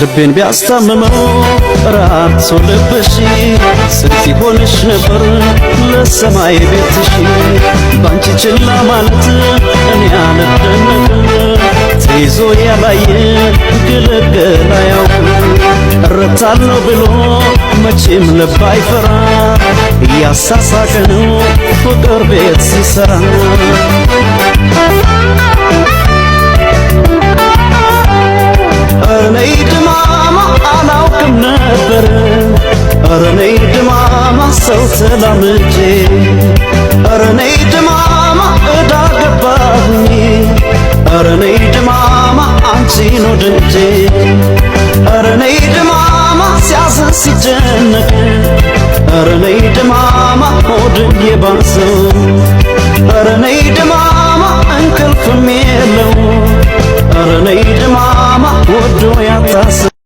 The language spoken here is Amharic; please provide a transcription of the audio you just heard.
ልቤን ቢያስታምመው ራርሶ ልብሽ ስንት ይሆንሽ ነበር ለሰማይ ቤትሽ ባንቺ ችላ ማለት እኔ አልደነቅ ተይዞ ያላየ ግልግል አያውቅም እረታለሁ ብሎ መቼም ልብ አይፈራ እያሳሳቀ ነው ፍቅር ቤት ሲሰራ እኔ ድማማ አላውቅም ነበር እኔ ድማማ ሰው ተላምጄ እኔ ድማማ እዳ ገባሁኝ እኔ ድማማ አንቺን ወድጄ እኔ ድማማ ሲያዝን ሲጨነቅ እኔ ድማማ ሆድ የባሰው እኔ